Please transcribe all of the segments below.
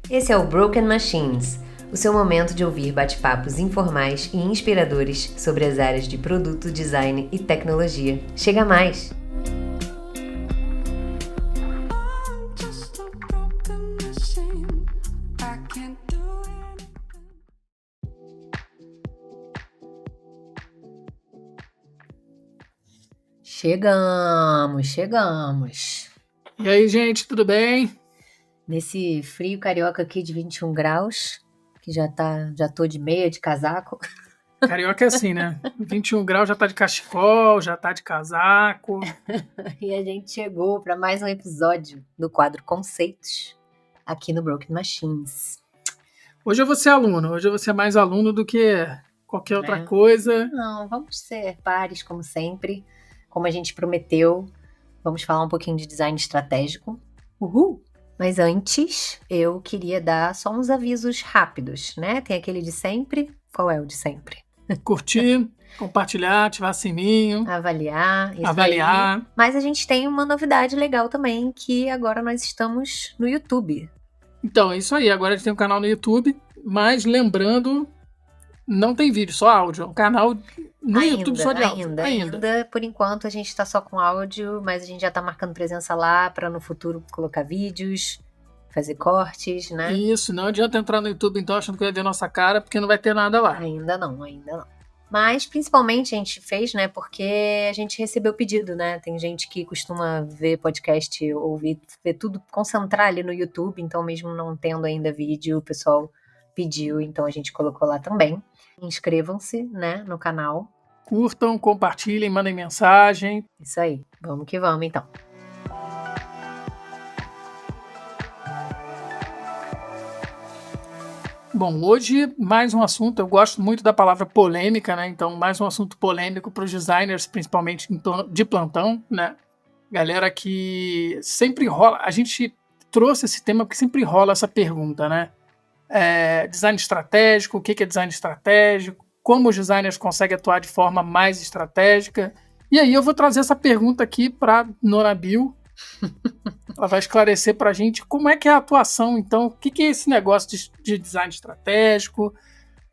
Esse é o Broken Machines, o seu momento de ouvir bate-papos informais e inspiradores sobre as áreas de produto, design e tecnologia. Chega mais! Chegamos! E aí, gente, tudo bem? Nesse frio carioca aqui de 21 graus, que já tô de meia, de casaco. Carioca é assim, né? 21 graus já tá de cachecol, já tá de casaco. E a gente chegou para mais um episódio do quadro Conceitos, aqui no Broken Machines. Hoje eu vou ser aluno, hoje eu vou ser mais aluno do que qualquer outra coisa. Não, vamos ser pares, como sempre. Como a gente prometeu, vamos falar um pouquinho de design estratégico. Uhul! Mas antes, eu queria dar só uns avisos rápidos, né? Tem aquele de sempre. Qual é o de sempre? Curtir, compartilhar, ativar sininho. Avaliar. Isso avaliar. Aí. Mas a gente tem uma novidade legal também, que agora nós estamos no YouTube. Então, é isso aí. Agora a gente tem um canal no YouTube, mas lembrando, não tem vídeo, só áudio. É um canal no YouTube só de áudio. Ainda, por enquanto, a gente está só com áudio, mas a gente já está marcando presença lá para no futuro colocar vídeos, fazer cortes, né? Isso, não adianta entrar no YouTube então achando que vai ver nossa cara, porque não vai ter nada lá. Ainda não. Mas principalmente a gente fez, né, porque a gente recebeu pedido, né? Tem gente que costuma ver podcast, ouvir, ver tudo, concentrar ali no YouTube, então mesmo não tendo ainda vídeo, o pessoal pediu, então a gente colocou lá também. Inscrevam-se, né, no canal. Curtam, compartilhem, mandem mensagem. Isso aí, vamos que vamos então. Bom, hoje mais um assunto, eu gosto muito da palavra polêmica, né? Então mais um assunto polêmico para os designers, principalmente de plantão, né? Galera que sempre rola, a gente trouxe esse tema porque sempre rola essa pergunta, né? Design estratégico, o que é design estratégico? Como os designers conseguem atuar de forma mais estratégica? E aí eu vou trazer essa pergunta aqui para Nora Bill. Ela vai esclarecer para a gente como é que é a atuação, então, o que é esse negócio de design estratégico,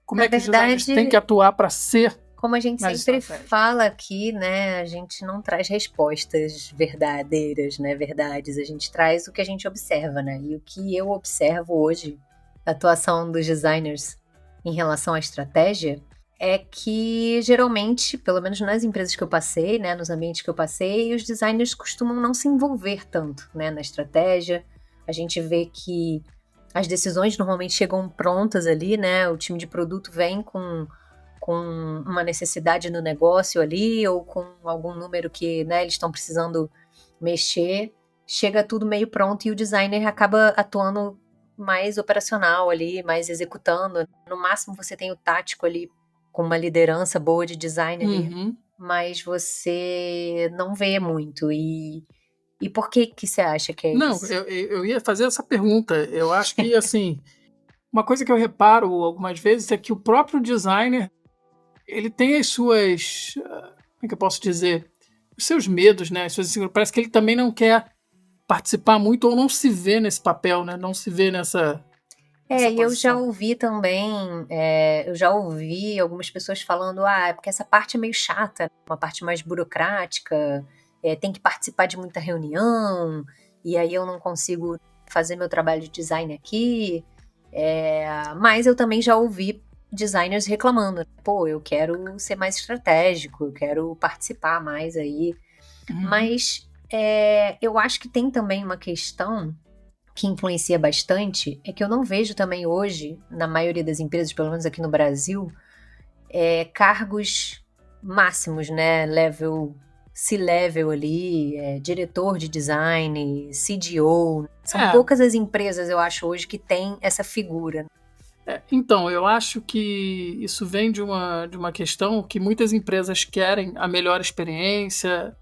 como é que os designers têm que atuar para ser. Como a gente sempre fala aqui, né, a gente não traz respostas verdadeiras, né, verdades, a gente traz o que a gente observa, né, e o que eu observo hoje, a atuação dos designers em relação à estratégia, é que geralmente, pelo menos nas empresas que eu passei, né, nos ambientes que eu passei, os designers costumam não se envolver tanto, né, na estratégia. A gente vê que as decisões normalmente chegam prontas ali, né, o time de produto vem com uma necessidade no negócio ali, ou com algum número que, né, eles estão precisando mexer, chega tudo meio pronto e o designer acaba atuando mais operacional ali, mais executando. No máximo você tem o tático ali, com uma liderança boa de design ali, mas você não vê muito. E por que você acha que é isso? Não, eu ia fazer essa pergunta. Eu acho que, assim, uma coisa que eu reparo algumas vezes é que o próprio designer, ele tem as suas, como é que eu posso dizer, os seus medos, né? Parece que ele também não quer participar muito ou não se vê nesse papel, né? Não se vê nessa... E eu já ouvi também, eu já ouvi algumas pessoas falando, é porque essa parte é meio chata, uma parte mais burocrática, tem que participar de muita reunião, e aí eu não consigo fazer meu trabalho de design aqui, mas eu também já ouvi designers reclamando, pô, eu quero ser mais estratégico, eu quero participar mais aí, mas eu acho que tem também uma questão que influencia bastante, é que eu não vejo também hoje, na maioria das empresas, pelo menos aqui no Brasil, cargos máximos, né? C-level ali, diretor de design, CDO. São poucas as empresas, eu acho, hoje que tem essa figura. Então, eu acho que isso vem de uma questão que muitas empresas querem a melhor experiência,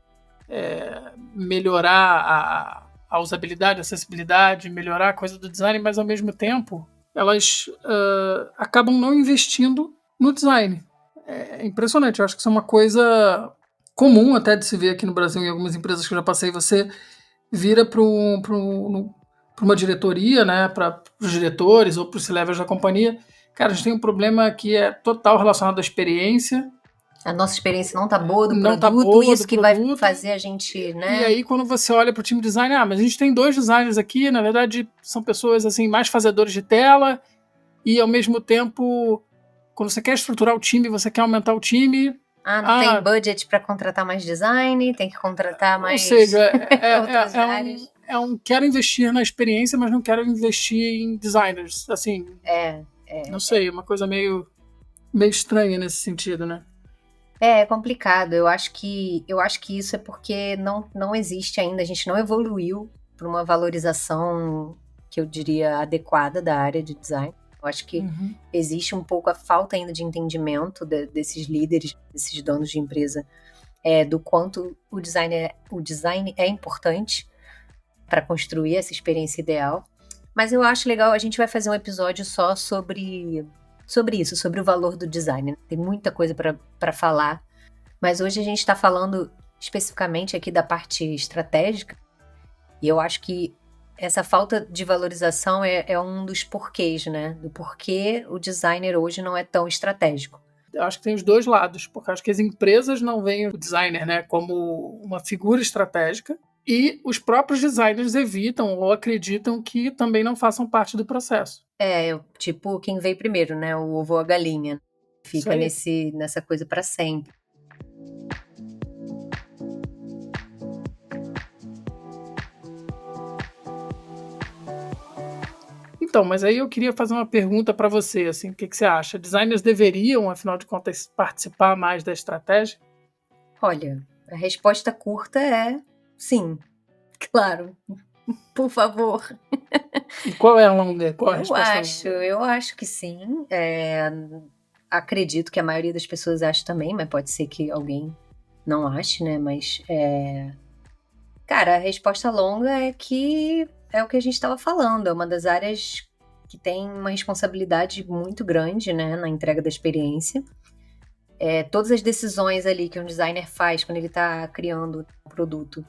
melhorar a usabilidade, a acessibilidade, melhorar a coisa do design, mas ao mesmo tempo elas acabam não investindo no design. É impressionante, eu acho que isso é uma coisa comum até de se ver aqui no Brasil, em algumas empresas que eu já passei, você vira pro uma diretoria, né, para os diretores ou para os C-levels da companhia, cara, a gente tem um problema que é total relacionado à experiência. A nossa experiência não tá boa do Não produto, tá boa isso do que vai produto. fazer a gente, né? E aí, quando você olha para o time design, mas a gente tem 2 designers aqui, na verdade, são pessoas assim mais fazedores de tela, e ao mesmo tempo, quando você quer estruturar o time, você quer aumentar o time. Não tem budget para contratar mais design, tem que contratar mais. Ou seja, outras áreas. quero investir na experiência, mas não quero investir em designers. Assim, não sei, uma coisa meio estranha nesse sentido, né? É complicado. Eu acho que isso é porque não existe ainda, a gente não evoluiu para uma valorização que eu diria adequada da área de design. Eu acho que existe um pouco a falta ainda de entendimento desses líderes, desses donos de empresa, do quanto o design é importante para construir essa experiência ideal. Mas eu acho legal, a gente vai fazer um episódio só sobre isso, sobre o valor do design. Tem muita coisa para falar, mas hoje a gente está falando especificamente aqui da parte estratégica, e eu acho que essa falta de valorização é um dos porquês, né? Do porquê o designer hoje não é tão estratégico. Eu acho que tem os 2 lados, porque acho que as empresas não veem o designer, né, como uma figura estratégica, e os próprios designers evitam ou acreditam que também não façam parte do processo. Tipo quem veio primeiro, né? O ovo ou a galinha. Fica nessa coisa para sempre. Então, mas aí eu queria fazer uma pergunta para você, assim, o que você acha? Designers deveriam, afinal de contas, participar mais da estratégia? Olha, a resposta curta é sim, claro, por favor. E qual é a longa? Qual a resposta? Eu acho que sim. Acredito que a maioria das pessoas acha também, mas pode ser que alguém não ache, né? Mas, cara, a resposta longa é que é o que a gente estava falando, é uma das áreas que tem uma responsabilidade muito grande, né, na entrega da experiência. Todas as decisões ali que um designer faz quando ele está criando um produto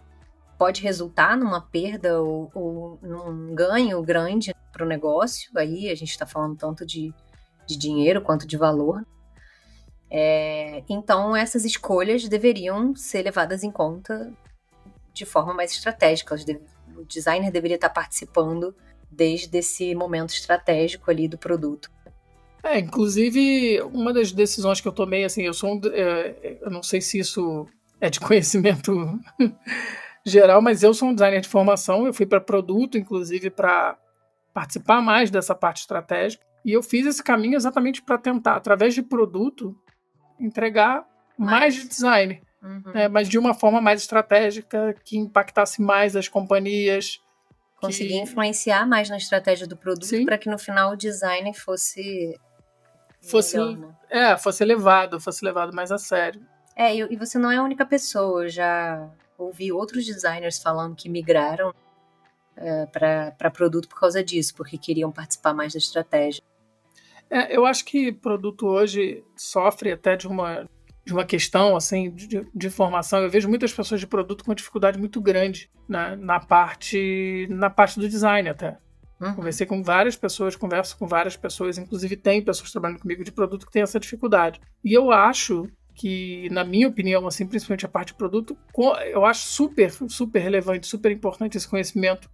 pode resultar numa perda ou num ganho grande para o negócio. Aí a gente está falando tanto de dinheiro quanto de valor. Então essas escolhas deveriam ser levadas em conta de forma mais estratégica. O designer deveria estar participando desde esse momento estratégico ali do produto. Inclusive, uma das decisões que eu tomei, assim, eu não sei se isso é de conhecimento geral, mas eu sou um designer de formação, eu fui para produto, inclusive, para participar mais dessa parte estratégica, e eu fiz esse caminho exatamente para tentar, através de produto, entregar mais de design, mas de uma forma mais estratégica, que impactasse mais as companhias. Conseguir influenciar mais na estratégia do produto para que no final o design fosse levado mais a sério. E você não é a única pessoa, eu já ouvi outros designers falando que migraram para produto por causa disso, porque queriam participar mais da estratégia. Eu acho que produto hoje sofre até de uma questão assim, de formação. Eu vejo muitas pessoas de produto com dificuldade muito grande, né, na parte do design até. Conversei com várias pessoas, converso com várias pessoas, inclusive tem pessoas trabalhando comigo de produto que têm essa dificuldade. E eu acho que, na minha opinião, assim, principalmente a parte de produto, eu acho super, super relevante, super importante esse conhecimento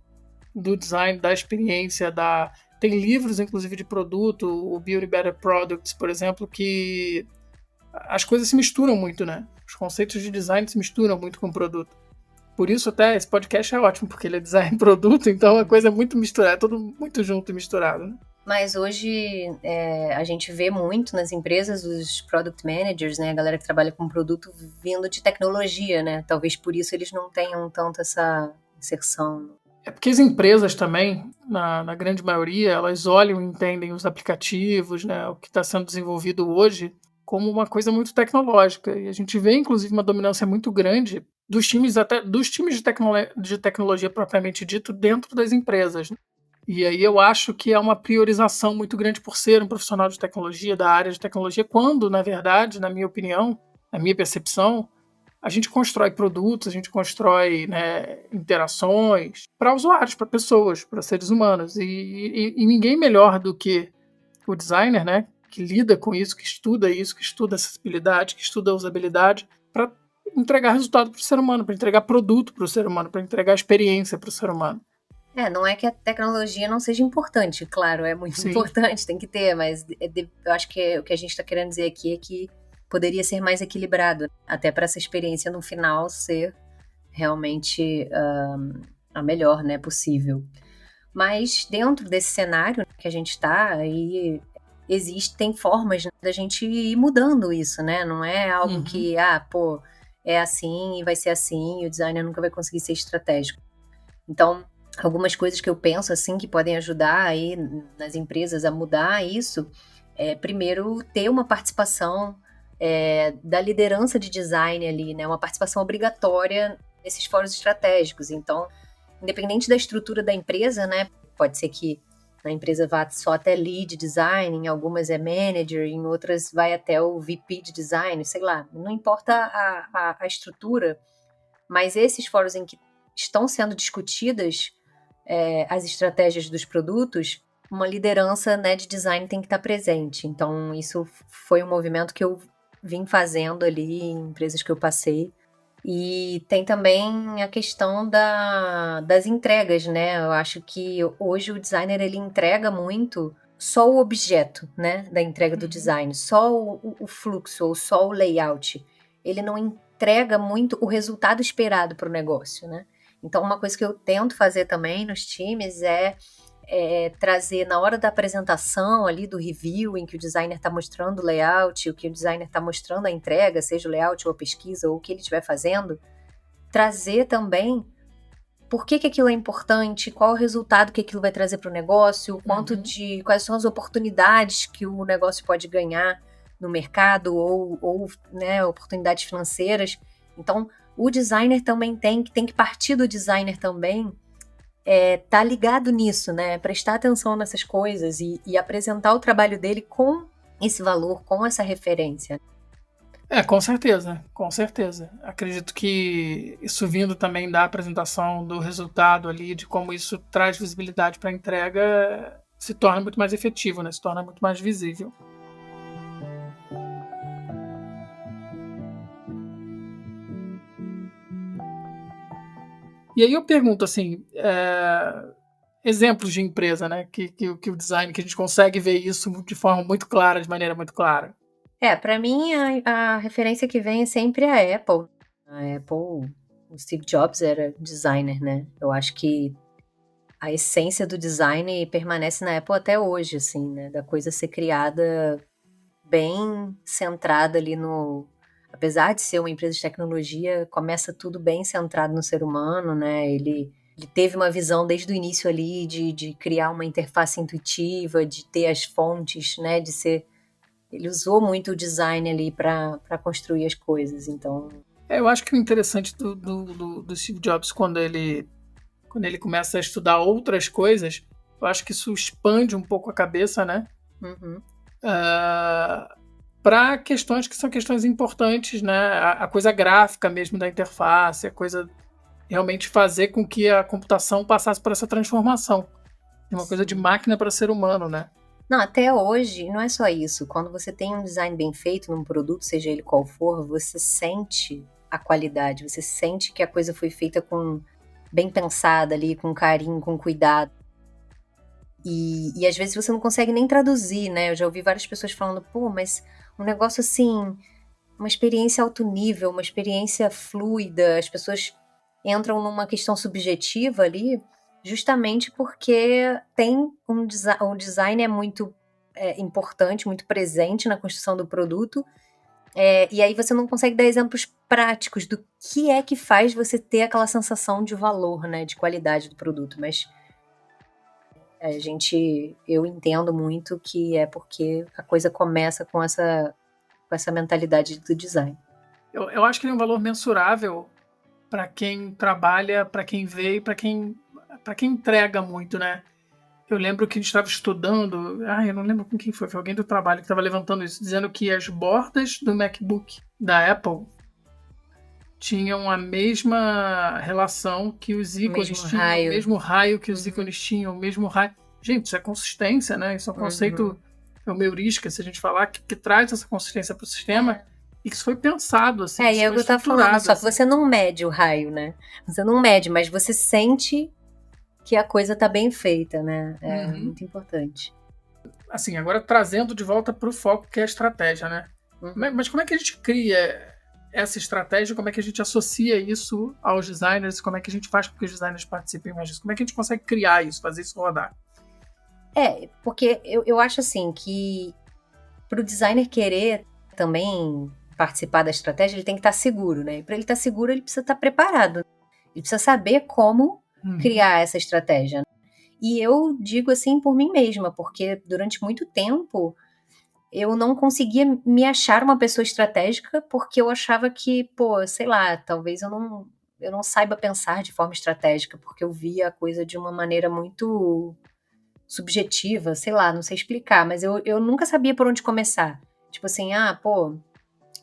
do design, da experiência, tem livros, inclusive, de produto, o Build Better Products, por exemplo, que as coisas se misturam muito, né? Os conceitos de design se misturam muito com o produto. Por isso, até, esse podcast é ótimo, porque ele é design e produto, então a coisa é muito misturada, é tudo muito junto e misturado, né? Mas hoje a gente vê muito nas empresas os product managers, né? A galera que trabalha com produto vindo de tecnologia, né? Talvez por isso eles não tenham tanto essa inserção. É porque as empresas também, na grande maioria, elas olham e entendem os aplicativos, né? O que está sendo desenvolvido hoje como uma coisa muito tecnológica. E a gente vê, inclusive, uma dominância muito grande dos times de tecnologia propriamente dito dentro das empresas. E aí eu acho que é uma priorização muito grande por ser um profissional de tecnologia, da área de tecnologia, quando, na verdade, na minha opinião, na minha percepção, a gente constrói produtos, a gente constrói, né, interações para usuários, para pessoas, para seres humanos. E ninguém melhor do que o designer, né, que lida com isso, que estuda acessibilidade, que estuda usabilidade, para entregar resultado para o ser humano, para entregar produto para o ser humano, para entregar experiência para o ser humano. Não é que a tecnologia não seja importante, claro, é muito Sim. importante, tem que ter, mas eu acho que o que a gente está querendo dizer aqui é que poderia ser mais equilibrado, até para essa experiência no final ser realmente a melhor, né, possível. Mas dentro desse cenário que a gente está, aí existem formas da gente ir mudando isso, né? Não é algo que, é assim e vai ser assim, e o designer nunca vai conseguir ser estratégico. Então, algumas coisas que eu penso assim que podem ajudar aí nas empresas a mudar isso é, primeiro, ter uma participação da liderança de design ali, né? Uma participação obrigatória nesses fóruns estratégicos. Então, independente da estrutura da empresa, né? Pode ser que a empresa vá só até lead design, em algumas é manager, em outras vai até o VP de design, sei lá. Não importa a estrutura, mas esses fóruns em que estão sendo discutidas as estratégias dos produtos, uma liderança, né, de design tem que estar presente. Então, isso foi um movimento que eu vim fazendo ali em empresas que eu passei. E tem também a questão das entregas, né? Eu acho que hoje o designer ele entrega muito só o objeto, né, da entrega do design, só o fluxo ou só o layout. Ele não entrega muito o resultado esperado para o negócio, né? Então, uma coisa que eu tento fazer também nos times é trazer na hora da apresentação ali do review, em que o designer está mostrando o layout, o que o designer está mostrando a entrega, seja o layout ou a pesquisa ou o que ele estiver fazendo, trazer também por que aquilo é importante, qual o resultado que aquilo vai trazer para o negócio, quais são as oportunidades que o negócio pode ganhar no mercado ou né, oportunidades financeiras. Então, o designer também tem que partir do designer também tá ligado nisso, né? Prestar atenção nessas coisas e apresentar o trabalho dele com esse valor, com essa referência. Com certeza, com certeza. Acredito que isso vindo também da apresentação do resultado ali, de como isso traz visibilidade para a entrega, se torna muito mais efetivo, né? Se torna muito mais visível. E aí eu pergunto assim, exemplos de empresa, né? Que o design, que a gente consegue ver isso de forma muito clara, de maneira muito clara. Para mim, a referência que vem é sempre a Apple. A Apple, o Steve Jobs era designer, né? Eu acho que a essência do design permanece na Apple até hoje, assim, né? Da coisa ser criada bem centrada ali no... Apesar de ser uma empresa de tecnologia, começa tudo bem centrado no ser humano, né? Ele teve uma visão desde o início ali de criar uma interface intuitiva, de ter as fontes, né? De ser... Ele usou muito o design ali para construir as coisas, então... Eu acho que o interessante do Steve Jobs, quando ele começa a estudar outras coisas, eu acho que isso expande um pouco a cabeça, né? Para questões que são questões importantes, né? A coisa gráfica mesmo da interface, a coisa realmente fazer com que a computação passasse por essa transformação de uma coisa de máquina para ser humano, né? Não, até hoje, não é só isso. Quando você tem um design bem feito num produto, seja ele qual for, você sente a qualidade, você sente que a coisa foi feita bem pensada ali, com carinho, com cuidado. E às vezes você não consegue nem traduzir, né? Eu já ouvi várias pessoas falando, mas um negócio assim, uma experiência alto nível, uma experiência fluida, as pessoas entram numa questão subjetiva ali, justamente porque tem o design é muito importante, muito presente na construção do produto, e aí você não consegue dar exemplos práticos do que é que faz você ter aquela sensação de valor, né, de qualidade do produto, mas eu entendo muito que é porque a coisa começa com essa mentalidade do design. Eu acho que ele é um valor mensurável para quem trabalha, para quem vê e para quem entrega muito, né? Eu lembro que a gente estava estudando, eu não lembro com quem foi alguém do trabalho que estava levantando isso, dizendo que as bordas do MacBook da Apple tinham a mesma relação que os ícones Mesmo tinham, raio. o mesmo raio que os ícones tinham, o mesmo raio. Gente, isso é consistência, né? Isso é um conceito, é uma heurística, se a gente falar, que traz essa consistência para o sistema. E que isso foi pensado, assim, E isso é o foi que eu tava falando, estruturado. só que assim. você não mede o raio, né? Você não mede, mas você sente que a coisa tá bem feita, né? É muito importante. Assim, agora trazendo de volta para o foco que é a estratégia, né? Mas como é que a gente cria essa estratégia? Como é que a gente associa isso aos designers? Como é que a gente faz com que os designers participem mais disso? Como é que a gente consegue criar isso, fazer isso rodar? Porque eu acho assim que pro designer querer também participar da estratégia, ele tem que estar seguro, né? E para ele estar seguro, ele precisa estar preparado. Ele precisa saber como criar essa estratégia. E eu digo assim por mim mesma, porque durante muito tempo eu não conseguia me achar uma pessoa estratégica, porque eu achava que, pô, sei lá, talvez eu não saiba pensar de forma estratégica, porque eu via a coisa de uma maneira muito subjetiva, sei lá, não sei explicar, mas eu nunca sabia por onde começar. Tipo assim, pô,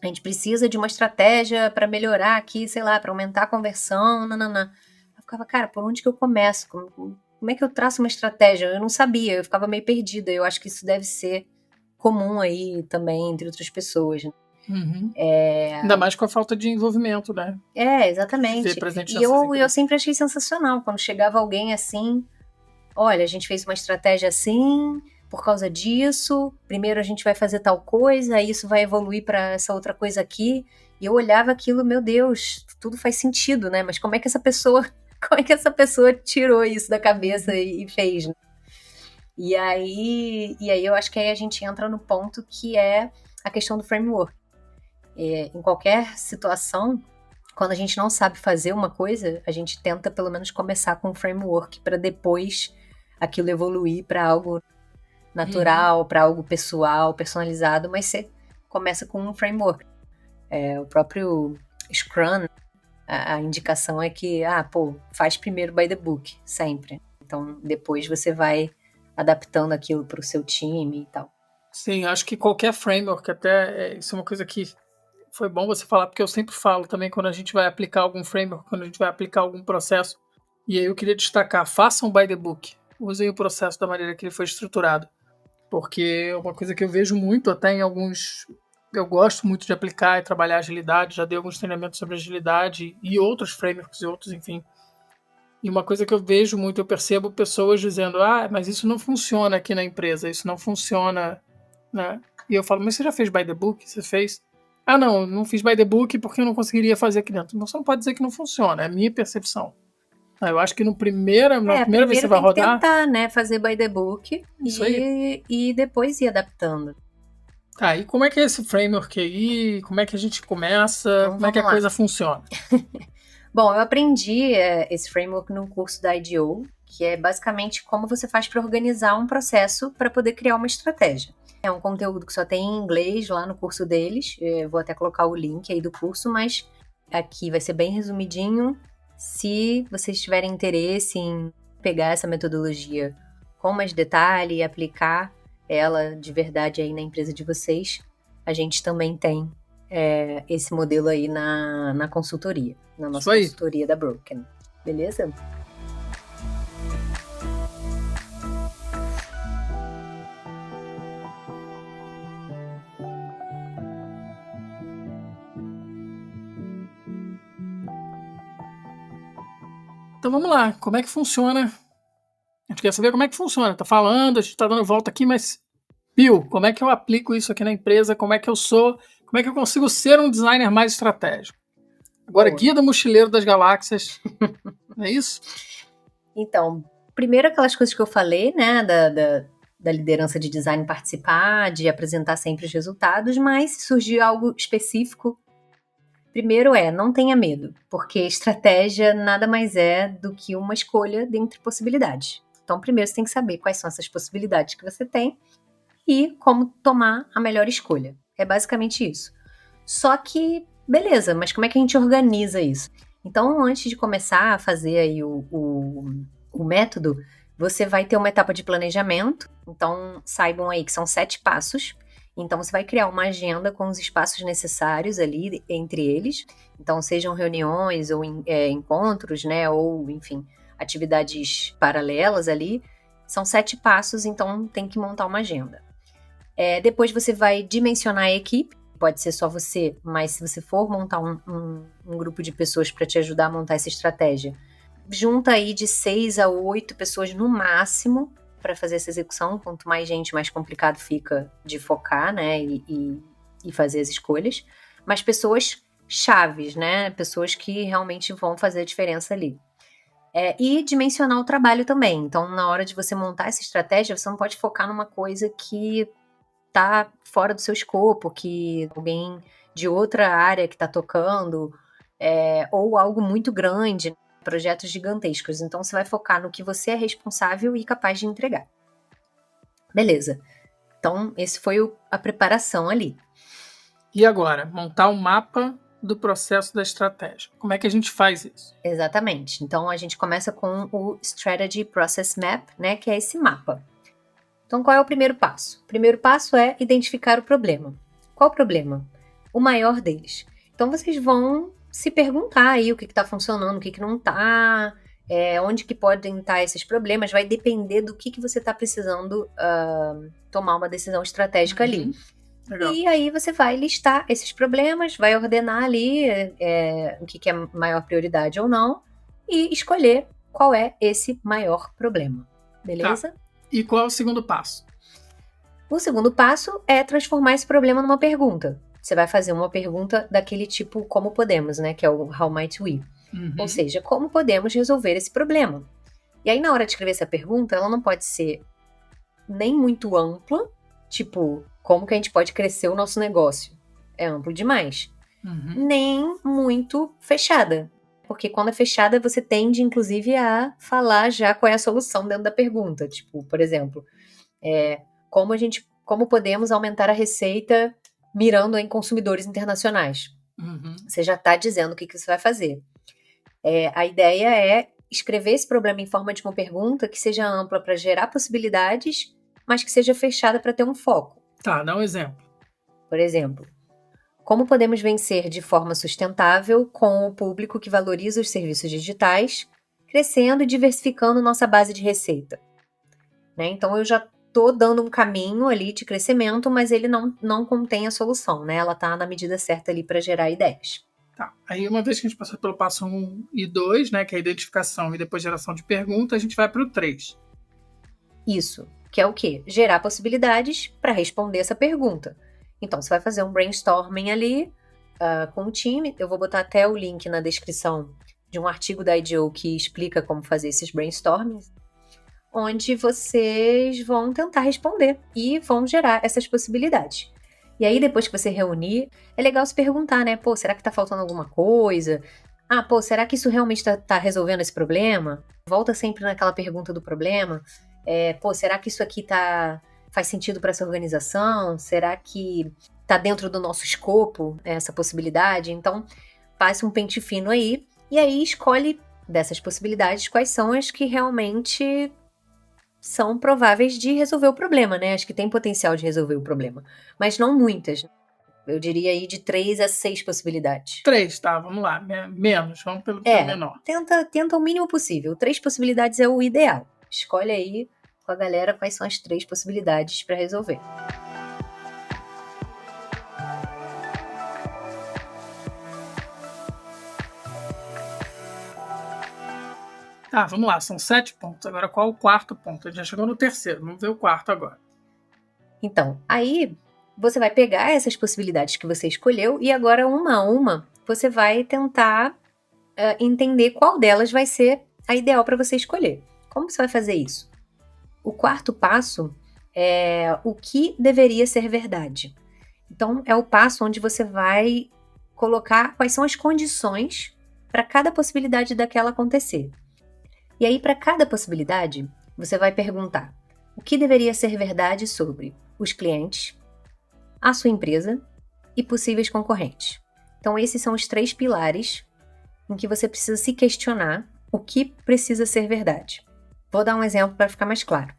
a gente precisa de uma estratégia para melhorar aqui, sei lá, para aumentar a conversão, nananã. Eu ficava, cara, por onde que eu começo? Como é que eu traço uma estratégia? Eu não sabia, eu ficava meio perdida. Eu acho que isso deve ser comum aí também entre outras pessoas. Né? Ainda mais com a falta de envolvimento, né? Exatamente. Ver presente E nessas eu empresas. sempre achei sensacional quando chegava alguém assim, olha, a gente fez uma estratégia assim, por causa disso, primeiro a gente vai fazer tal coisa, aí isso vai evoluir para essa outra coisa aqui. E eu olhava aquilo, meu Deus, tudo faz sentido, né? Mas como é que essa pessoa tirou isso da cabeça e fez? Né? E aí eu acho que aí a gente entra no ponto que é a questão do framework. Em qualquer situação, quando a gente não sabe fazer uma coisa, a gente tenta pelo menos começar com um framework para depois aquilo evoluir para algo natural, para algo pessoal, personalizado, mas você começa com um framework. O próprio Scrum, a indicação é que, faz primeiro by the book, sempre. Então, depois você vai adaptando aquilo para o seu time e tal. Sim, acho que qualquer framework, até isso é uma coisa que foi bom você falar, porque eu sempre falo também quando a gente vai aplicar algum framework, quando a gente vai aplicar algum processo, e aí eu queria destacar, façam by the book, usem o processo da maneira que ele foi estruturado, porque é uma coisa que eu vejo muito até em alguns... Eu gosto muito de aplicar e trabalhar agilidade, já dei alguns treinamentos sobre agilidade e outros frameworks e outros, enfim. E uma coisa que eu vejo muito, eu percebo pessoas dizendo, mas isso não funciona aqui na empresa, isso não funciona, né? E eu falo, mas você já fez by the book? Você fez? Não fiz by the book porque eu não conseguiria fazer aqui dentro. Então você não pode dizer que não funciona, é a minha percepção. Eu acho que na primeira vez que você vai rodar... Primeiro tem que tentar, né, fazer by the book e depois ir adaptando. Tá, e como é que é esse framework aí? Como é que a gente começa? Então, como é que a coisa funciona? Bom, eu aprendi esse framework no curso da IDEO, que é basicamente como você faz para organizar um processo para poder criar uma estratégia. É um conteúdo que só tem em inglês lá no curso deles. Eu vou até colocar o link aí do curso, mas aqui vai ser bem resumidinho. Se vocês tiverem interesse em pegar essa metodologia com mais detalhe e aplicar ela de verdade aí na empresa de vocês, a gente também tem esse modelo aí na consultoria, na nossa consultoria da Broken. Beleza? Então vamos lá, como é que funciona? A gente quer saber como é que funciona. Tá falando, a gente tá dando volta aqui, mas Bill, como é que eu aplico isso aqui na empresa? Como é que eu consigo ser um designer mais estratégico? Agora, Guia do Mochileiro das Galáxias, é isso? Então, primeiro aquelas coisas que eu falei, né, da liderança de design participar, de apresentar sempre os resultados, mas se surgir algo específico, primeiro não tenha medo, porque estratégia nada mais é do que uma escolha dentre possibilidades. Então, primeiro você tem que saber quais são essas possibilidades que você tem e como tomar a melhor escolha. É basicamente isso. Só que, beleza, mas como é que a gente organiza isso? Então, antes de começar a fazer aí o método, você vai ter uma etapa de planejamento. Então, saibam aí que são 7 passos. Então, você vai criar uma agenda com os espaços necessários ali entre eles. Então, sejam reuniões ou encontros, né? Ou, enfim, atividades paralelas ali. São 7 passos, então tem que montar uma agenda. Depois você vai dimensionar a equipe. Pode ser só você, mas se você for montar um grupo de pessoas para te ajudar a montar essa estratégia, junta aí de 6 a 8 pessoas no máximo para fazer essa execução. Quanto mais gente, mais complicado fica de focar, né, e fazer as escolhas. Mas pessoas chaves, né, pessoas que realmente vão fazer a diferença ali. E dimensionar o trabalho também. Então, na hora de você montar essa estratégia, você não pode focar numa coisa que tá fora do seu escopo, que alguém de outra área que tá tocando, ou algo muito grande, projetos gigantescos. Então, você vai focar no que você é responsável e capaz de entregar. Beleza. Então, esse foi a preparação ali. E agora, montar um mapa do processo da estratégia. Como é que a gente faz isso? Exatamente. Então, a gente começa com o Strategy Process Map, né, que é esse mapa. Então, qual é o primeiro passo? O primeiro passo é identificar o problema. Qual o problema? O maior deles. Então, vocês vão se perguntar aí o que está funcionando, o que não está, onde que podem estar esses problemas. Vai depender do que você está precisando tomar uma decisão estratégica ali. Legal. E aí você vai listar esses problemas, vai ordenar ali o que é maior prioridade ou não e escolher qual é esse maior problema. Beleza? Tá. E qual é o segundo passo? O segundo passo é transformar esse problema numa pergunta. Você vai fazer uma pergunta daquele tipo como podemos, né? Que é o How might we? Ou seja, como podemos resolver esse problema? E aí, na hora de escrever essa pergunta, ela não pode ser nem muito ampla, tipo, como que a gente pode crescer o nosso negócio? É amplo demais. Nem muito fechada. Porque quando é fechada, você tende, inclusive, a falar já qual é a solução dentro da pergunta. Tipo, por exemplo, como podemos aumentar a receita mirando em consumidores internacionais? Você já está dizendo o que você vai fazer. A ideia é escrever esse problema em forma de uma pergunta que seja ampla para gerar possibilidades, mas que seja fechada para ter um foco. Tá, dá um exemplo. Por exemplo, como podemos vencer de forma sustentável com o público que valoriza os serviços digitais, crescendo e diversificando nossa base de receita? Né? Então, eu já estou dando um caminho ali de crescimento, mas ele não contém a solução, né? Ela está na medida certa ali para gerar ideias. Tá. Aí, uma vez que a gente passou pelo passo 1 e 2, né, que é a identificação e depois geração de perguntas, a gente vai para o 3. Isso, que é o quê? Gerar possibilidades para responder essa pergunta. Então, você vai fazer um brainstorming ali com o time. Eu vou botar até o link na descrição de um artigo da IDEO que explica como fazer esses brainstormings, onde vocês vão tentar responder e vão gerar essas possibilidades. E aí, depois que você reunir, é legal se perguntar, né? Pô, será que tá faltando alguma coisa? Será que isso realmente tá resolvendo esse problema? Volta sempre naquela pergunta do problema. Será que isso aqui faz sentido para essa organização? Será que tá dentro do nosso escopo essa possibilidade? Então, passe um pente fino aí e aí escolhe dessas possibilidades quais são as que realmente são prováveis de resolver o problema, né? As que têm potencial de resolver o problema. Mas não muitas. Eu diria aí de 3 a 6 possibilidades. 3, tá, vamos lá. Menos, vamos pelo menor. Tenta o mínimo possível. 3 possibilidades é o ideal. Escolhe aí com a galera quais são as 3 possibilidades para resolver. Tá, vamos lá, são 7 pontos. Agora, qual o quarto ponto? A gente já chegou no terceiro, vamos ver o quarto agora. Então, aí você vai pegar essas possibilidades que você escolheu e agora, uma a uma, você vai tentar entender qual delas vai ser a ideal para você escolher. Como você vai fazer isso? O quarto passo é o que deveria ser verdade. Então, é o passo onde você vai colocar quais são as condições para cada possibilidade daquela acontecer. E aí, para cada possibilidade, você vai perguntar o que deveria ser verdade sobre os clientes, a sua empresa e possíveis concorrentes. Então, esses são os 3 pilares em que você precisa se questionar o que precisa ser verdade. Vou dar um exemplo para ficar mais claro.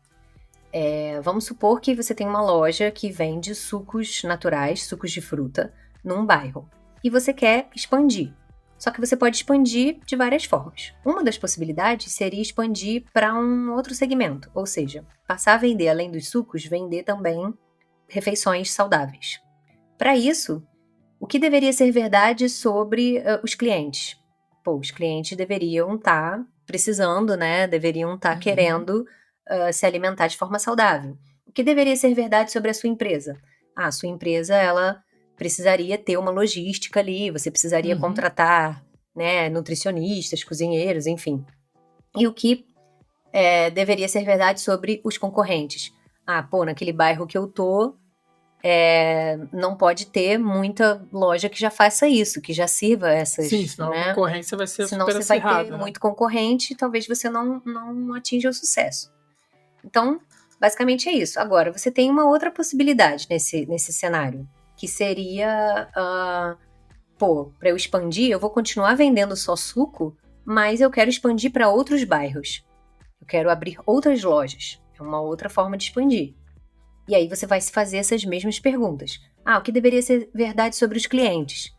Vamos supor que você tem uma loja que vende sucos naturais, sucos de fruta, num bairro. E você quer expandir. Só que você pode expandir de várias formas. Uma das possibilidades seria expandir para um outro segmento, ou seja, passar a vender, além dos sucos, vender também refeições saudáveis. Para isso, o que deveria ser verdade sobre os clientes? Os clientes deveriam estar precisando, né? Deveriam estar querendo se alimentar de forma saudável. O que deveria ser verdade sobre a sua empresa? A sua empresa, ela precisaria ter uma logística ali, você precisaria contratar, né, nutricionistas, cozinheiros, enfim. E o que deveria ser verdade sobre os concorrentes? Naquele bairro que eu tô, não pode ter muita loja que já faça isso, que já sirva essas... Sim, senão a concorrência vai ser senão super você vai acirrada, ter muito concorrente e talvez você não atinja o sucesso. Então, basicamente é isso. Agora, você tem uma outra possibilidade nesse cenário, que seria, para eu expandir, eu vou continuar vendendo só suco, mas eu quero expandir para outros bairros. Eu quero abrir outras lojas. É uma outra forma de expandir. E aí você vai se fazer essas mesmas perguntas. O que deveria ser verdade sobre os clientes?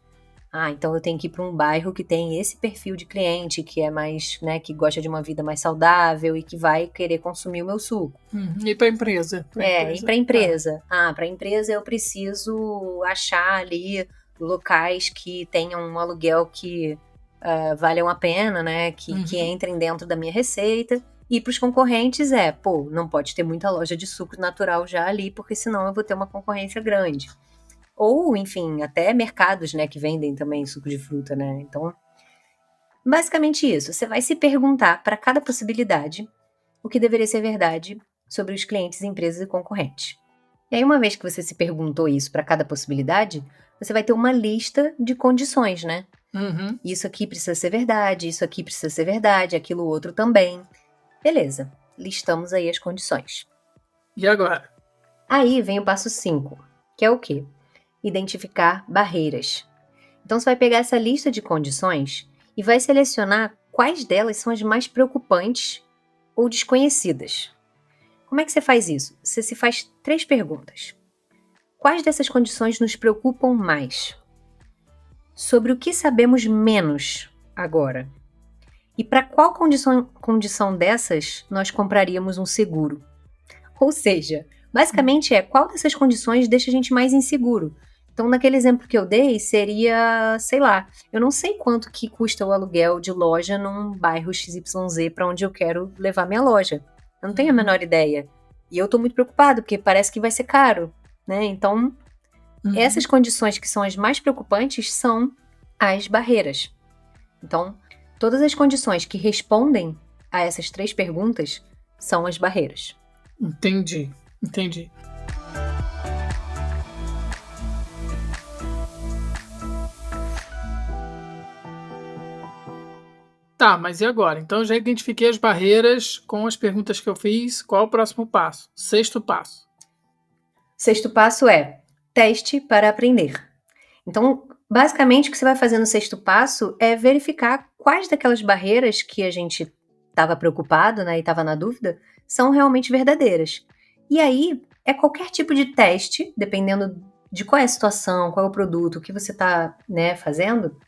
Então eu tenho que ir para um bairro que tem esse perfil de cliente, que é mais, né, que gosta de uma vida mais saudável e que vai querer consumir o meu suco. E para a empresa? E para a empresa. Para a empresa eu preciso achar ali locais que tenham um aluguel que valham a pena, né, que entrem dentro da minha receita. E para os concorrentes não pode ter muita loja de suco natural já ali, porque senão eu vou ter uma concorrência grande. Ou, enfim, até mercados, né, que vendem também suco de fruta, né? Então, basicamente isso. Você vai se perguntar para cada possibilidade o que deveria ser verdade sobre os clientes, empresas e concorrentes. E aí, uma vez que você se perguntou isso para cada possibilidade, você vai ter uma lista de condições, né? Isso aqui precisa ser verdade, isso aqui precisa ser verdade, aquilo outro também. Beleza, listamos aí as condições. E agora? Aí vem o passo 5, que é o quê? Identificar barreiras. Então, você vai pegar essa lista de condições e vai selecionar quais delas são as mais preocupantes ou desconhecidas. Como é que você faz isso? Você se faz 3 perguntas. Quais dessas condições nos preocupam mais? Sobre o que sabemos menos agora? E para qual condição dessas nós compraríamos um seguro? Ou seja, basicamente qual dessas condições deixa a gente mais inseguro? Então, naquele exemplo que eu dei, seria, sei lá, eu não sei quanto que custa o aluguel de loja num bairro XYZ para onde eu quero levar minha loja. Eu não tenho a menor ideia. E eu tô muito preocupado, porque parece que vai ser caro, né? Então, essas condições que são as mais preocupantes são as barreiras. Então, todas as condições que respondem a essas 3 perguntas são as barreiras. Entendi. Tá, mas e agora? Então eu já identifiquei as barreiras com as perguntas que eu fiz. Qual é o próximo passo? 6º passo. 6º passo é teste para aprender. Então, basicamente, o que você vai fazer no 6º passo é verificar quais daquelas barreiras que a gente estava preocupado, né, e estava na dúvida, são realmente verdadeiras. E aí, é qualquer tipo de teste, dependendo de qual é a situação, qual é o produto, o que você está, né, fazendo,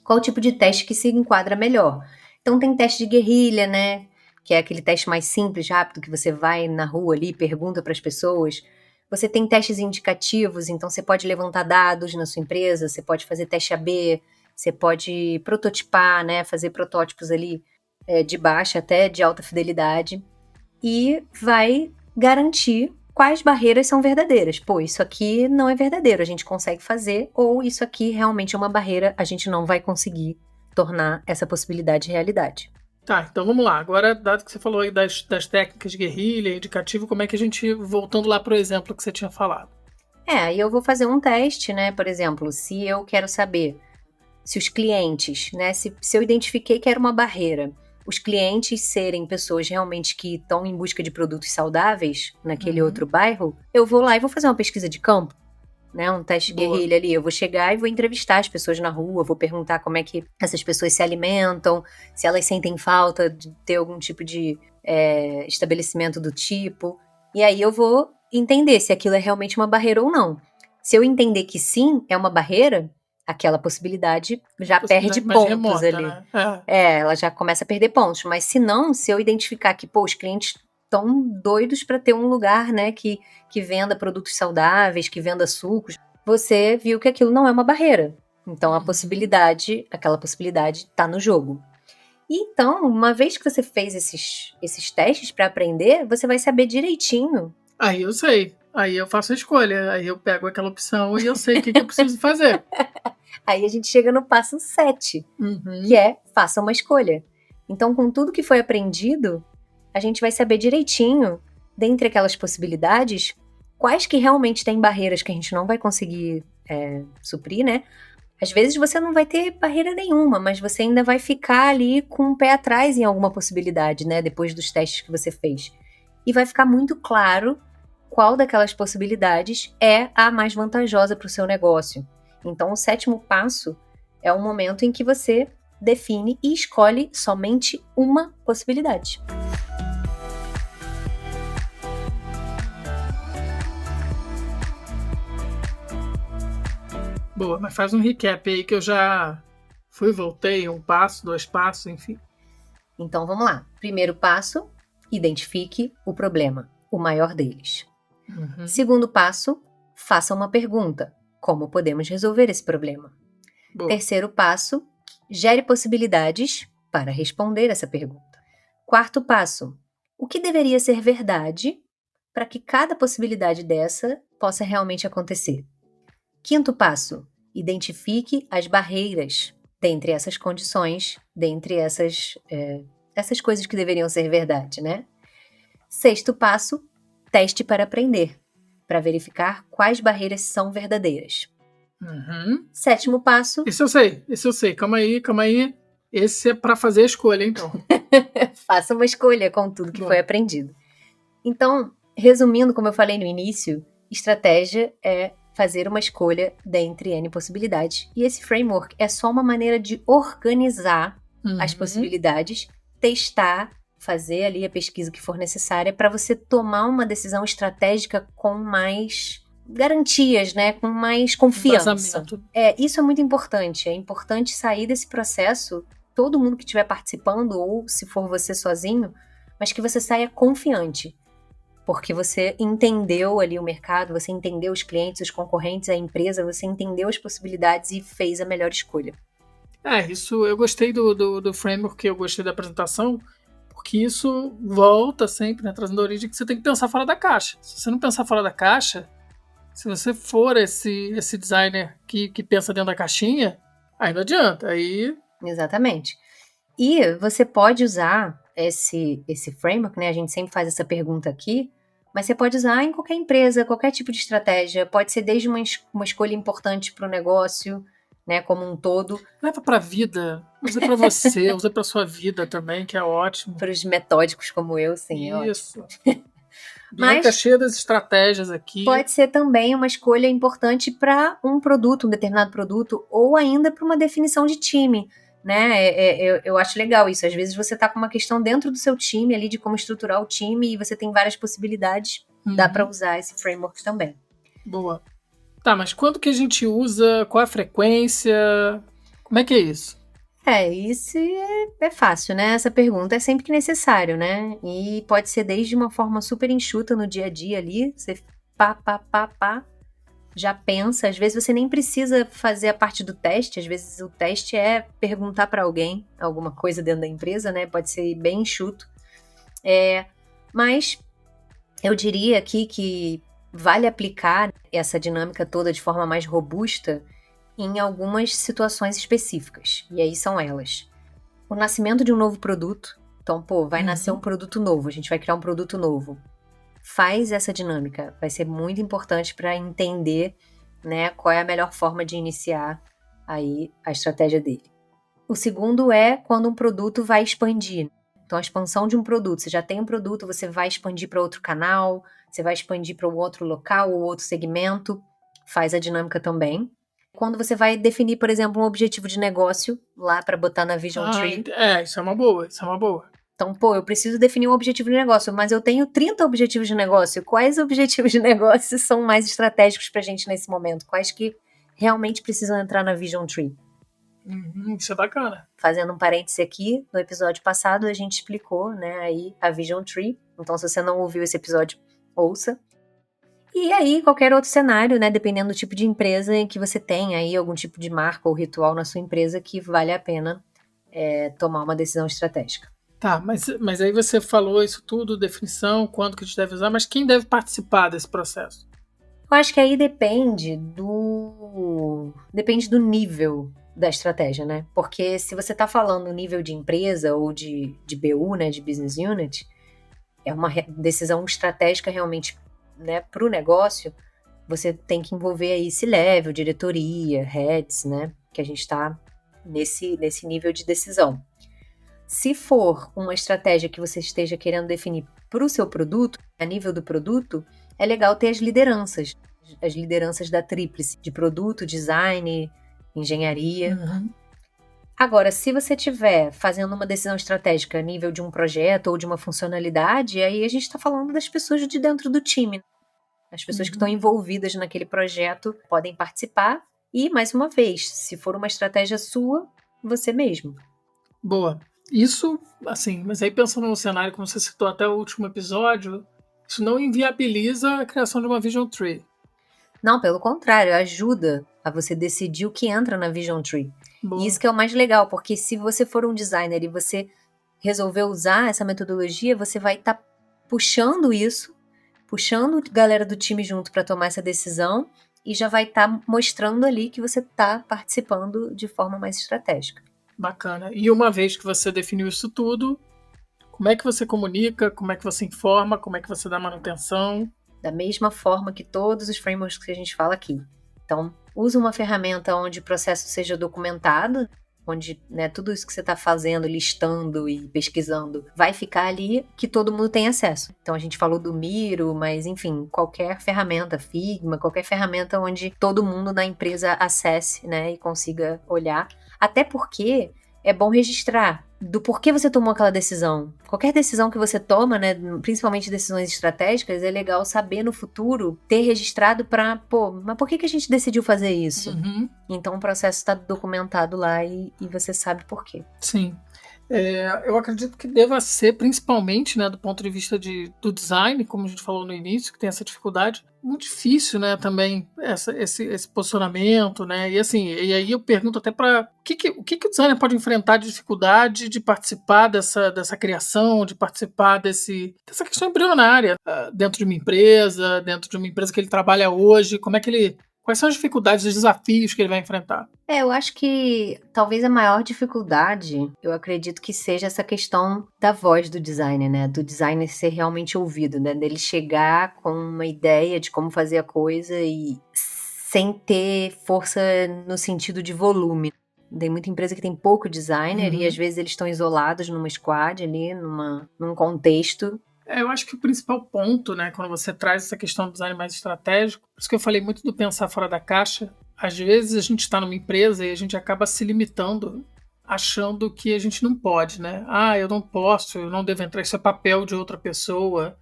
qual o tipo de teste que se enquadra melhor. Então, tem teste de guerrilha, né, que é aquele teste mais simples, rápido, que você vai na rua ali, pergunta para as pessoas. Você tem testes indicativos, então você pode levantar dados na sua empresa, você pode fazer teste AB, você pode prototipar, né, fazer protótipos ali de baixa até de alta fidelidade, e vai garantir quais barreiras são verdadeiras. Isso aqui não é verdadeiro, a gente consegue fazer, ou isso aqui realmente é uma barreira, a gente não vai conseguir tornar essa possibilidade realidade. Tá, então vamos lá. Agora, dado que você falou aí das técnicas de guerrilha, indicativo, como é que a gente, voltando lá pro exemplo que você tinha falado? Aí eu vou fazer um teste, né? Por exemplo, se eu quero saber se os clientes, né? Se eu identifiquei que era uma barreira, os clientes serem pessoas realmente que estão em busca de produtos saudáveis naquele outro bairro, eu vou lá e vou fazer uma pesquisa de campo, né? Um teste de guerrilha ali. Eu vou chegar e vou entrevistar as pessoas na rua, vou perguntar como é que essas pessoas se alimentam, se elas sentem falta de ter algum tipo de estabelecimento do tipo. E aí eu vou entender se aquilo é realmente uma barreira ou não. Se eu entender que sim, é uma barreira, aquela possibilidade já perde Possibilidade mais pontos remota, ali. né? É. Ela já começa a perder pontos. Mas se não, se eu identificar que, pô, os clientes estão doidos para ter um lugar, né, que venda produtos saudáveis, que venda sucos, você viu que aquilo não é uma barreira. Então aquela possibilidade está no jogo. E então, uma vez que você fez esses testes para aprender, você vai saber direitinho. Aí eu sei. Aí eu faço a escolha. Aí eu pego aquela opção e eu sei o que eu preciso fazer. Aí a gente chega no passo 7, que é faça uma escolha. Então, com tudo que foi aprendido, a gente vai saber direitinho, dentre aquelas possibilidades, quais que realmente têm barreiras que a gente não vai conseguir suprir, né? Às vezes você não vai ter barreira nenhuma, mas você ainda vai ficar ali com o pé atrás em alguma possibilidade, né? Depois dos testes que você fez. E vai ficar muito claro qual daquelas possibilidades é a mais vantajosa para o seu negócio. Então, o 7º passo é o momento em que você define e escolhe somente uma possibilidade. Boa, mas faz um recap aí que eu já fui e voltei, 1 passo, 2 passos, enfim. Então, vamos lá. Primeiro passo, identifique o problema, o maior deles. Segundo passo, faça uma pergunta. Como podemos resolver esse problema? Boa. Terceiro passo, gere possibilidades para responder essa pergunta. Quarto passo, o que deveria ser verdade para que cada possibilidade dessa possa realmente acontecer? Quinto passo, identifique as barreiras dentre essas condições, dentre essas coisas que deveriam ser verdade, né? Sexto passo, teste para aprender, para verificar quais barreiras são verdadeiras. Sétimo passo... Esse eu sei. Calma aí. Esse é para fazer a escolha, então. Faça uma escolha com tudo que foi aprendido. Então, resumindo, como eu falei no início, estratégia é fazer uma escolha dentre N possibilidades. E esse framework é só uma maneira de organizar as possibilidades, testar, fazer ali a pesquisa que for necessária para você tomar uma decisão estratégica com mais garantias, né? Com mais confiança. Vazamento. Isso é muito importante. É importante sair desse processo, todo mundo que estiver participando, ou se for você sozinho, mas que você saia confiante. Porque você entendeu ali o mercado, você entendeu os clientes, os concorrentes, a empresa, você entendeu as possibilidades e fez a melhor escolha. Isso eu gostei do framework, eu gostei da apresentação, porque isso volta sempre, né, trazendo a origem que você tem que pensar fora da caixa. Se você não pensar fora da caixa, se você for esse designer que pensa dentro da caixinha, aí não adianta. Exatamente. E você pode usar esse framework, né? A gente sempre faz essa pergunta aqui, mas você pode usar em qualquer empresa, qualquer tipo de estratégia. Pode ser desde uma escolha importante para o negócio, né? Como um todo. Leva para a vida, usa para você, usa para sua vida também, que é ótimo. Para os metódicos como eu, sim, é ótimo. Isso. Bianca cheia das estratégias aqui. Pode ser também uma escolha importante para um produto, um determinado produto, ou ainda para uma definição de time, né? Eu acho legal isso. Às vezes você está com uma questão dentro do seu time ali de como estruturar o time e você tem várias possibilidades. Dá para usar esse framework também. Boa. Tá, mas quando que a gente usa? Qual a frequência? Como é que é isso? Isso é fácil, né? Essa pergunta é sempre que necessário, né? E pode ser desde uma forma super enxuta no dia a dia ali, você já pensa. Às vezes você nem precisa fazer a parte do teste, às vezes o teste é perguntar para alguém alguma coisa dentro da empresa, né? Pode ser bem enxuto. Mas eu diria aqui que vale aplicar essa dinâmica toda de forma mais robusta em algumas situações específicas. E aí são elas. O nascimento de um novo produto. Então, vai nascer um produto novo, a gente vai criar um produto novo. Faz essa dinâmica. Vai ser muito importante para entender, né, qual é a melhor forma de iniciar aí a estratégia dele. O segundo é quando um produto vai expandir. Então, a expansão de um produto. Você já tem um produto, você vai expandir para outro canal, você vai expandir para um outro local ou outro segmento. Faz a dinâmica também. Quando você vai definir, por exemplo, um objetivo de negócio lá para botar na Vision Tree. Isso é uma boa. Então, eu preciso definir um objetivo de negócio, mas eu tenho 30 objetivos de negócio. Quais objetivos de negócio são mais estratégicos pra gente nesse momento? Quais que realmente precisam entrar na Vision Tree? Isso é bacana. Fazendo um parêntese aqui, no episódio passado a gente explicou, né, aí a Vision Tree. Então, se você não ouviu esse episódio, ouça. E aí, qualquer outro cenário, né, dependendo do tipo de empresa em que você tem aí algum tipo de marca ou ritual na sua empresa que vale a pena tomar uma decisão estratégica. Tá, mas aí você falou isso tudo, definição, quando que a gente deve usar, mas quem deve participar desse processo? Eu acho que aí depende do nível da estratégia, né? Porque se você está falando nível de empresa ou de BU, né, de Business Unit, é uma decisão estratégica realmente, né, para o negócio, você tem que envolver aí C-level, diretoria, heads, né? Que a gente está nesse nível de decisão. Se for uma estratégia que você esteja querendo definir para o seu produto, a nível do produto, é legal ter as lideranças da tríplice, de produto, design, engenharia. Agora, se você estiver fazendo uma decisão estratégica a nível de um projeto ou de uma funcionalidade, aí a gente está falando das pessoas de dentro do time. As pessoas que estão envolvidas naquele projeto podem participar e, mais uma vez, se for uma estratégia sua, você mesmo. Boa. Isso, assim, mas aí pensando no cenário, como você citou até o último episódio, isso não inviabiliza a criação de uma Vision Tree. Não, pelo contrário, ajuda a você decidir o que entra na Vision Tree. Boa. E isso que é o mais legal, porque se você for um designer e você resolver usar essa metodologia, você vai estar puxando a galera do time junto para tomar essa decisão e já vai estar mostrando ali que você está participando de forma mais estratégica. Bacana. E uma vez que você definiu isso tudo, como é que você comunica, como é que você informa, como é que você dá manutenção? Da mesma forma que todos os frameworks que a gente fala aqui. Então, usa uma ferramenta onde o processo seja documentado, onde, né, tudo isso que você está fazendo, listando e pesquisando, vai ficar ali que todo mundo tem acesso. Então, a gente falou do Miro, mas, enfim, qualquer ferramenta, Figma, qualquer ferramenta onde todo mundo na empresa acesse, né, e consiga olhar. Até porque é bom registrar do porquê você tomou aquela decisão. Qualquer decisão que você toma, né, principalmente decisões estratégicas, é legal saber no futuro, ter registrado para, mas por que a gente decidiu fazer isso? Então o processo está documentado lá e você sabe por quê. Sim. Eu acredito que deva ser, principalmente, né, do ponto de vista do design, como a gente falou no início, que tem essa dificuldade, muito difícil, né, também esse posicionamento, né, e assim, e aí eu pergunto até para o que o designer pode enfrentar de dificuldade de participar dessa criação, de participar dessa questão embrionária dentro de uma empresa que ele trabalha hoje, quais são as dificuldades, os desafios que ele vai enfrentar? Eu acho que talvez a maior dificuldade, eu acredito que seja essa questão da voz do designer, né? Do designer ser realmente ouvido, né? Dele chegar com uma ideia de como fazer a coisa e sem ter força no sentido de volume. Tem muita empresa que tem pouco designer e às vezes eles estão isolados numa squad ali, num contexto. Eu acho que o principal ponto, né, quando você traz essa questão do design mais estratégico, por isso que eu falei muito do pensar fora da caixa, às vezes a gente está numa empresa e a gente acaba se limitando, achando que a gente não pode, né? Eu não posso, eu não devo entrar, isso é papel de outra pessoa.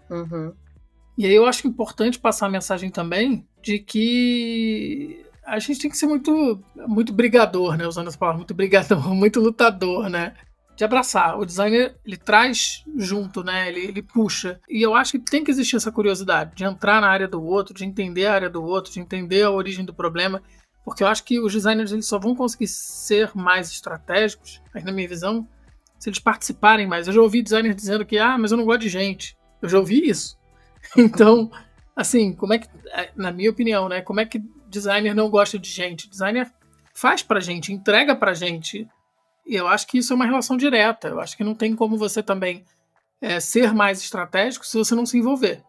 E aí eu acho importante passar a mensagem também de que a gente tem que ser muito, muito brigador, né? Usando essa palavra, muito brigador, muito lutador, né? De abraçar. O designer, ele traz junto, né? Ele puxa. E eu acho que tem que existir essa curiosidade de entrar na área do outro, de entender a área do outro, de entender a origem do problema, porque eu acho que os designers eles só vão conseguir ser mais estratégicos, aí na minha visão, se eles participarem mais. Eu já ouvi designer dizendo que, mas eu não gosto de gente. Eu já ouvi isso. Então, assim, como é que, na minha opinião, né? Como é que designer não gosta de gente? Designer faz pra gente, entrega pra gente. E eu acho que isso é uma relação direta. Eu acho que não tem como você também ser mais estratégico se você não se envolver.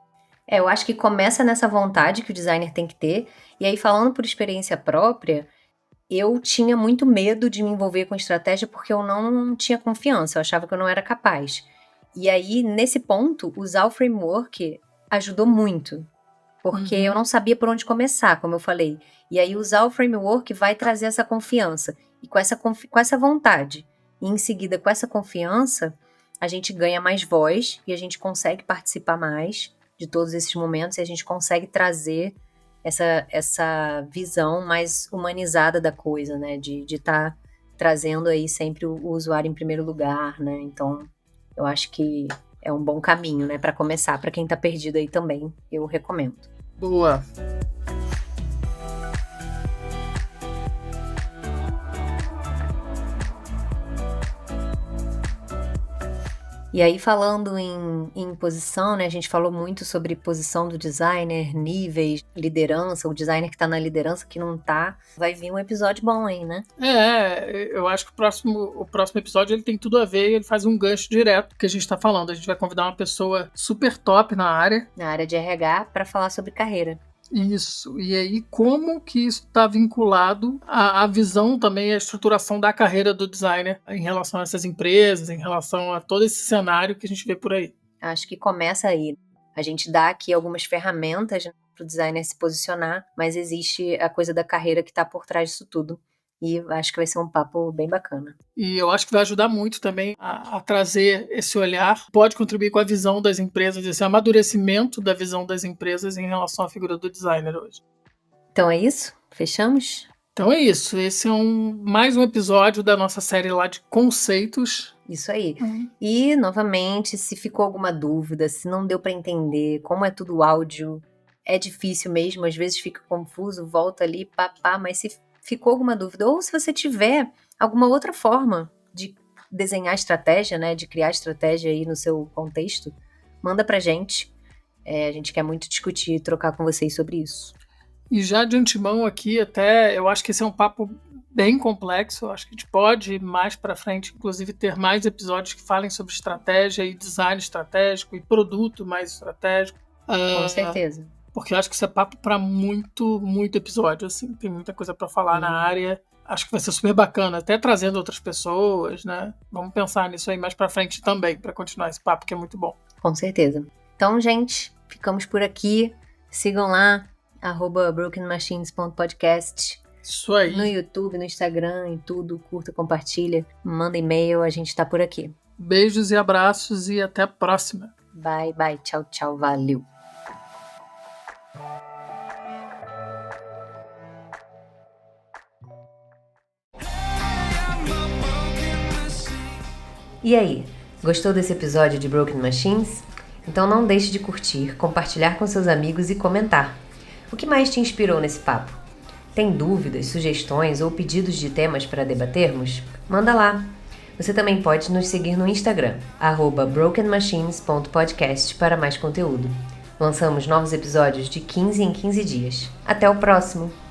Eu acho que começa nessa vontade que o designer tem que ter. E aí, falando por experiência própria, eu tinha muito medo de me envolver com estratégia porque eu não tinha confiança. Eu achava que eu não era capaz. E aí, nesse ponto, usar o framework ajudou muito. Porque eu não sabia por onde começar, como eu falei. E aí, usar o framework vai trazer essa confiança. E com essa vontade, e em seguida com essa confiança, a gente ganha mais voz e a gente consegue participar mais de todos esses momentos e a gente consegue trazer essa visão mais humanizada da coisa, né? De estar trazendo aí sempre o usuário em primeiro lugar, né? Então, eu acho que é um bom caminho, né? Para começar, para quem tá perdido aí também, eu recomendo. Boa! E aí, falando em posição, né? A gente falou muito sobre posição do designer, níveis, liderança, o designer que tá na liderança, que não tá. Vai vir um episódio bom aí, né? Eu acho que o próximo episódio ele tem tudo a ver e ele faz um gancho direto do que a gente tá falando. A gente vai convidar uma pessoa super top na área. Na área de RH, para falar sobre carreira. Isso. E aí, como que isso está vinculado à visão também, à estruturação da carreira do designer em relação a essas empresas, em relação a todo esse cenário que a gente vê por aí? Acho que começa aí. A gente dá aqui algumas ferramentas para o designer se posicionar, mas existe a coisa da carreira que está por trás disso tudo. E acho que vai ser um papo bem bacana. E eu acho que vai ajudar muito também a trazer esse olhar, pode contribuir com a visão das empresas, esse amadurecimento da visão das empresas em relação à figura do designer hoje. Então é isso? Fechamos? Então é isso. Esse é mais um episódio da nossa série lá de conceitos. Isso aí. E, novamente, se ficou alguma dúvida, se não deu para entender, como é tudo áudio, é difícil mesmo, às vezes fica confuso, volta ali, mas se ficou alguma dúvida, ou se você tiver alguma outra forma de desenhar estratégia, né, de criar estratégia aí no seu contexto, manda pra gente. A gente quer muito discutir e trocar com vocês sobre isso. E já de antemão aqui, até eu acho que esse é um papo bem complexo, eu acho que a gente pode mais pra frente, inclusive ter mais episódios que falem sobre estratégia e design estratégico e produto mais estratégico. Com certeza. Porque eu acho que isso é papo para muito, muito episódio, assim. Tem muita coisa para falar na área. Acho que vai ser super bacana, até trazendo outras pessoas, né? Vamos pensar nisso aí mais para frente também, para continuar esse papo que é muito bom. Com certeza. Então, gente, ficamos por aqui. Sigam lá, @brokenmachines.podcast. Isso aí. No YouTube, no Instagram, em tudo. Curta, compartilha, manda e-mail, a gente tá por aqui. Beijos e abraços e até a próxima. Bye, bye. Tchau, tchau. Valeu. E aí, gostou desse episódio de Broken Machines? Então não deixe de curtir, compartilhar com seus amigos e comentar. O que mais te inspirou nesse papo? Tem dúvidas, sugestões ou pedidos de temas para debatermos? Manda lá! Você também pode nos seguir no Instagram, @brokenmachines.podcast para mais conteúdo. Lançamos novos episódios de 15 em 15 dias. Até o próximo!